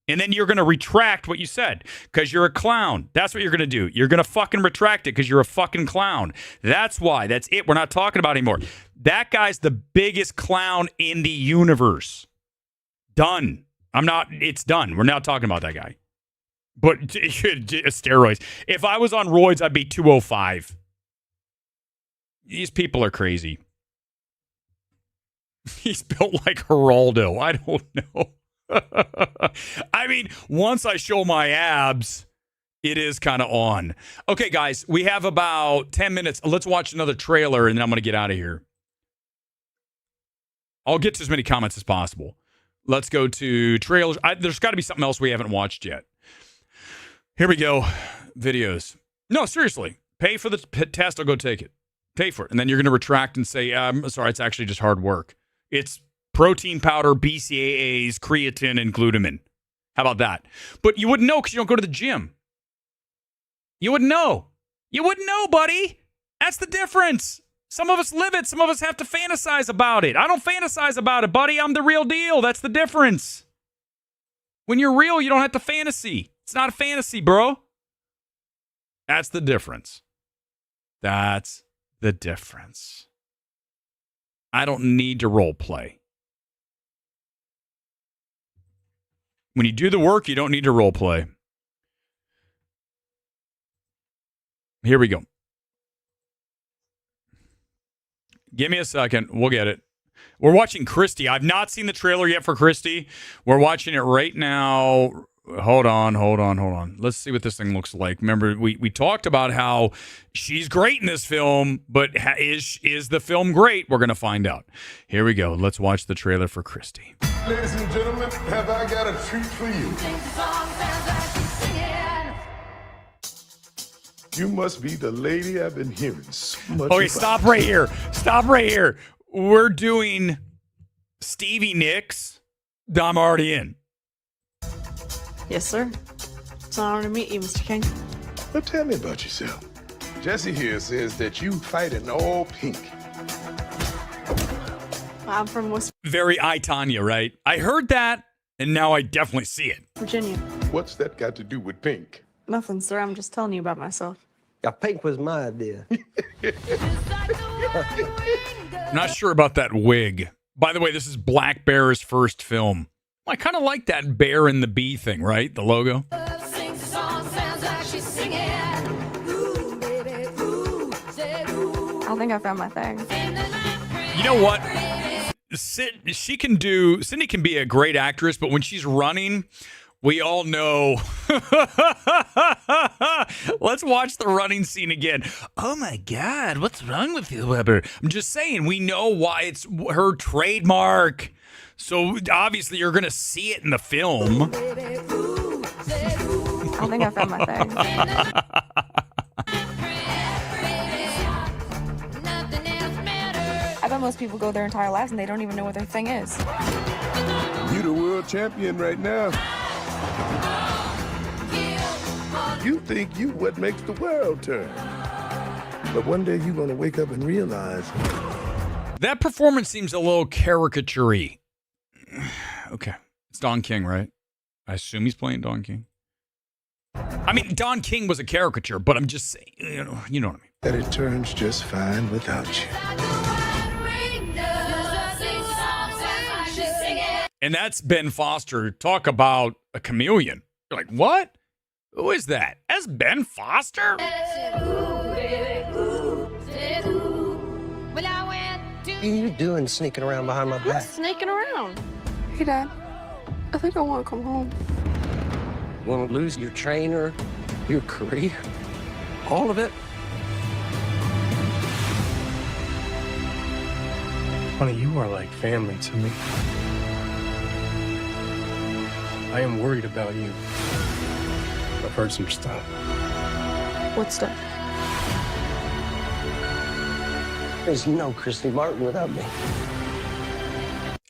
And then you're going to retract what you said because you're a clown. That's what you're going to do. You're going to fucking retract it because you're a fucking clown. That's why. That's it. We're not talking about it anymore. That guy's the biggest clown in the universe. Done. It's done. We're not talking about that guy. But steroids. If I was on roids, I'd be 205. These people are crazy. He's built like Geraldo. I don't know. I mean, once I show my abs, it is kind of on. Okay, guys, we have about 10 minutes. Let's watch another trailer, and then I'm going to get out of here. I'll get to as many comments as possible. Let's go to trailers. There's got to be something else we haven't watched yet. Here we go. Videos. No, seriously. Pay for the test. I'll go take it. Pay for it. And then you're going to retract and say, I'm sorry, it's actually just hard work. It's protein powder, BCAAs, creatine, and glutamine. How about that? But you wouldn't know because you don't go to the gym. You wouldn't know. You wouldn't know, buddy. That's the difference. Some of us live it. Some of us have to fantasize about it. I don't fantasize about it, buddy. I'm the real deal. That's the difference. When you're real, you don't have to fantasy. It's not a fantasy, bro. That's the difference. That's the difference. I don't need to role play. When you do the work, you don't need to role play. Here we go. Give me a second. We'll get it. We're watching Christy. I've not seen the trailer yet for Christy. We're watching it right now. Hold on. Let's see what this thing looks like. Remember, we talked about how she's great in this film, but is the film great? We're going to find out. Here we go. Let's watch the trailer for Christy. Ladies and gentlemen, have I got a treat for you? You must be the lady I've been hearing so much Okay, about. stop right here. Stop right here. We're doing Stevie Nicks. I'm already in. Yes, sir. It's an honor to meet you, Mr. King. Well, tell me about yourself. Jesse here says that you fight in all pink. I'm from West Very I, Tanya, right? I heard that, and now I definitely see it. Virginia. What's that got to do with pink? Nothing, sir. I'm just telling you about myself. Yeah, pink was my idea. Not sure about that wig. By the way, this is Black Bear's first film. I kind of like that bear and the bee thing, right? The logo. I think I found my thing. You know what? Cindy can be a great actress, but when she's running, we all know. Let's watch the running scene again. Oh my God, what's wrong with you, Weber? I'm just saying, we know why it's her trademark. So obviously you're going to see it in the film. I think I found my thing. I bet most people go their entire lives and they don't even know what their thing is. You the world champion right now. You think you what makes the world turn. But one day you're going to wake up and realize. That performance seems a little caricature-y. Okay. It's Don King, right? I assume he's playing Don King. I mean, Don King was a caricature, but I'm just saying, you know what I mean. That it turns just fine without you. And that's Ben Foster. Talk about a chameleon. You're like, what? Who is that? That's Ben Foster? What are you doing sneaking around behind my back? Sneaking around. Hey, Dad. I think I want to come home. You want to lose your trainer, your career, all of it? Honey, you are like family to me. I am worried about you. I've heard some stuff. What stuff? There's no Christy Martin without me.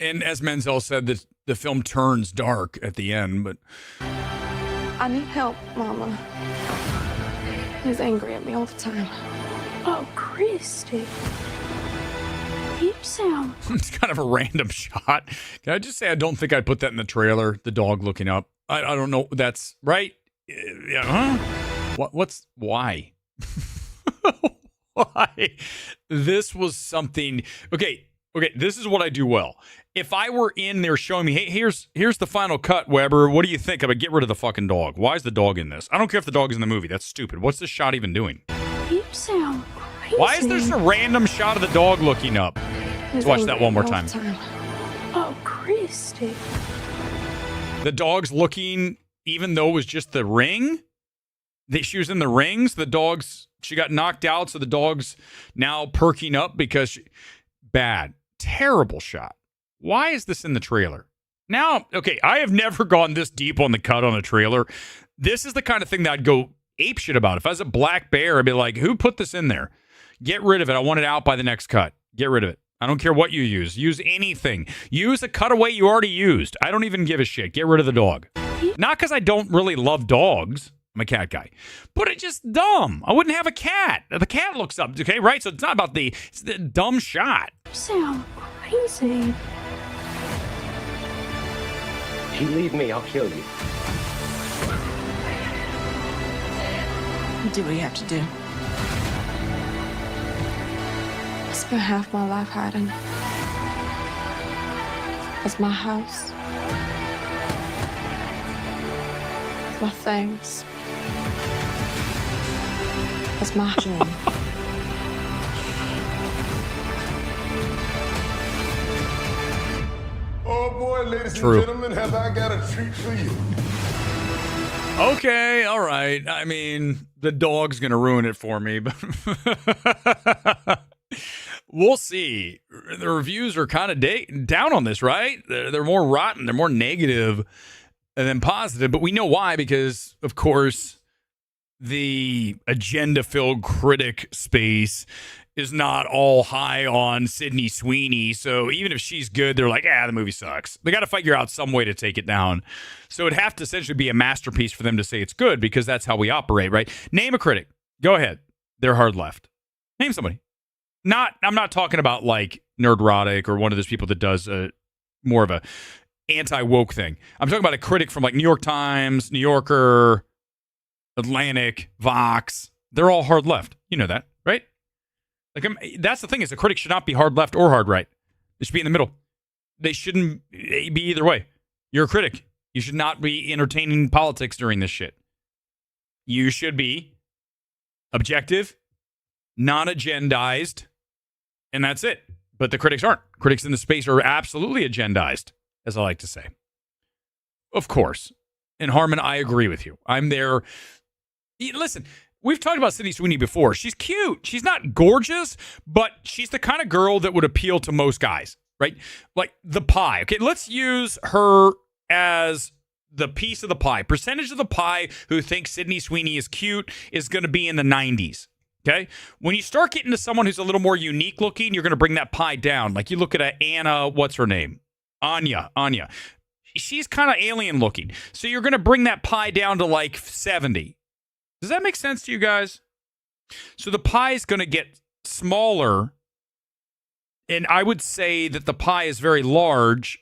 And as Menzel said, the film turns dark at the end, but... I need help, Mama. He's angry at me all the time. Oh, Christy. You sound... It's kind of a random shot. Can I just say I don't think I'd put that in the trailer, the dog looking up. I don't know. That's right. Yeah, huh? Why? Why? This was something. Okay, this is what I do well. If I were in there showing me, hey, here's the final cut, Weber. What do you think? I would get rid of the fucking dog. Why is the dog in this? I don't care if the dog is in the movie. That's stupid. What's this shot even doing? You sound crazy. Why is there just a random shot of the dog looking up? Let's watch that one more time. Oh, Christy. The dog's looking, even though it was just the ring. She was in the rings. She got knocked out, so the dog's now perking up because bad, terrible shot. Why is this in the trailer? Now, okay, I have never gone this deep on the cut on a trailer. This is the kind of thing that I'd go apeshit about. If I was a Black Bear, I'd be like, who put this in there? Get rid of it. I want it out by the next cut. Get rid of it. I don't care what you use. Use anything. Use a cutaway you already used. I don't even give a shit. Get rid of the dog. Not because I don't really love dogs. I'm a cat guy. But it's just dumb. I wouldn't have a cat. The cat looks up, okay, right? So it's not about it's the dumb shot. You sound crazy. If you leave me, I'll kill you. Do what you have to do. I spent half my life hiding. It's my house. It's my things. It's my home. ladies True. and gentlemen, have I got a treat for you? Okay, all right. I mean, the dog's going to ruin it for me, but we'll see. The reviews are kind of down on this, right? They're more rotten. They're more negative than positive, but we know why, because, of course, the agenda-filled critic space is not all high on Sydney Sweeney. So even if she's good, they're like, the movie sucks. They got to figure out some way to take it down. So it'd have to essentially be a masterpiece for them to say it's good, because that's how we operate, right? Name a critic. Go ahead. They're hard left. Name somebody. I'm not talking about like Nerdrotic or one of those people that does more of a anti-woke thing. I'm talking about a critic from like New York Times, New Yorker, Atlantic, Vox. They're all hard left. You know that, right? Like, that's the thing, is a critic should not be hard left or hard right. They should be in the middle. They shouldn't be either way. You're a critic. You should not be entertaining politics during this shit. You should be objective, non-agendized, and that's it. But the critics aren't. Critics in the space are absolutely agendized, as I like to say. Of course. And Harmon, I agree with you. I'm there. Listen, we've talked about Sydney Sweeney before. She's cute. She's not gorgeous, but she's the kind of girl that would appeal to most guys, right? Like the pie. Okay, let's use her as the piece of the pie. Percentage of the pie who thinks Sydney Sweeney is cute is going to be in the 90s. Okay? When you start getting to someone who's a little more unique looking, you're going to bring that pie down. Like you look at Anna, what's her name? Anya. She's kind of alien looking. So you're going to bring that pie down to like 70. Does that make sense to you guys? So the pie is going to get smaller, and I would say that the pie is very large.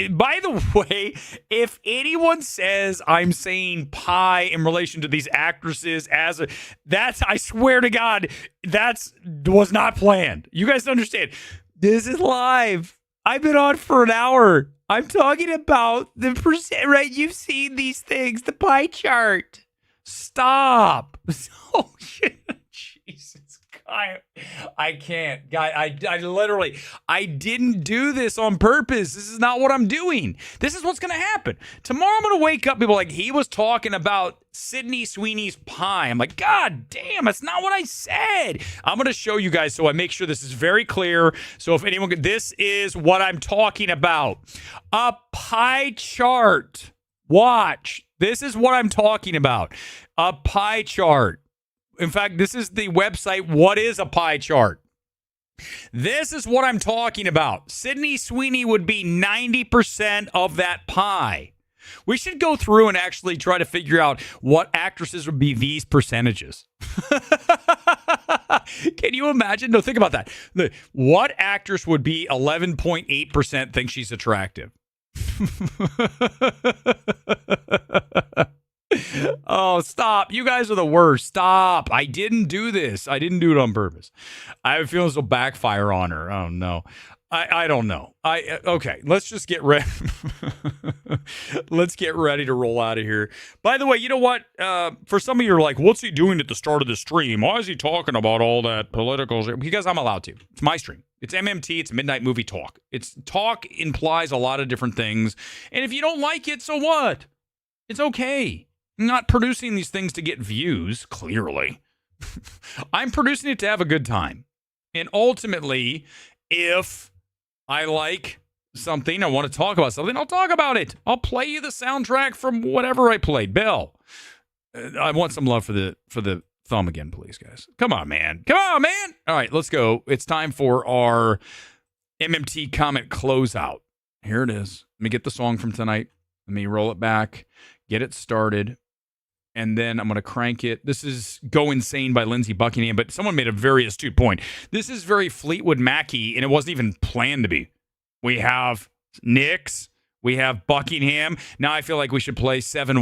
By the way, if anyone says I'm saying pie in relation to these actresses I swear to God, was not planned. You guys understand. This is live. I've been on for an hour. I'm talking about the percent, right? You've seen these things, the pie chart. Stop. Oh, shit. Jesus. I can't. Guy, I literally, I didn't do this on purpose. This is not what I'm doing. This is what's going to happen. Tomorrow I'm going to wake up, people like, he was talking about Sydney Sweeney's pie. I'm like, God damn, that's not what I said. I'm going to show you guys so I make sure this is very clear. So if anyone this is what I'm talking about. A pie chart. Watch. This is what I'm talking about. A pie chart. In fact, this is the website, What is a Pie Chart? This is what I'm talking about. Sydney Sweeney would be 90% of that pie. We should go through and actually try to figure out what actresses would be these percentages. Can you imagine? No, think about that. What actress would be 11.8% think she's attractive? Oh, stop. You guys are the worst. Stop. I didn't do this. I didn't do it on purpose. I have a feeling this will backfire on her. Oh, no. I don't know. Okay, let's just get ready. Let's get ready to roll out of here. By the way, you know what? For some of you are like, what's he doing at the start of the stream? Why is he talking about all that political shit? Because I'm allowed to. It's my stream. It's MMT. It's Midnight Movie Talk. It's talk implies a lot of different things. And if you don't like it, so what? It's okay. I'm not producing these things to get views, clearly. I'm producing it to have a good time. And ultimately, if I like something, I want to talk about something, I'll talk about it. I'll play you the soundtrack from whatever I played. Bell, I want some love for the thumb again, please, guys. Come on, man. Come on, man. All right, let's go. It's time for our MMT comment closeout. Here it is. Let me get the song from tonight. Let me roll it back, get it started, and then I'm going to crank it. This is Go Insane by Lindsey Buckingham, but someone made a very astute point. This is very Fleetwood Mac-y, and it wasn't even planned to be. We have Nicks. We have Buckingham. Now I feel like we should play 7-1.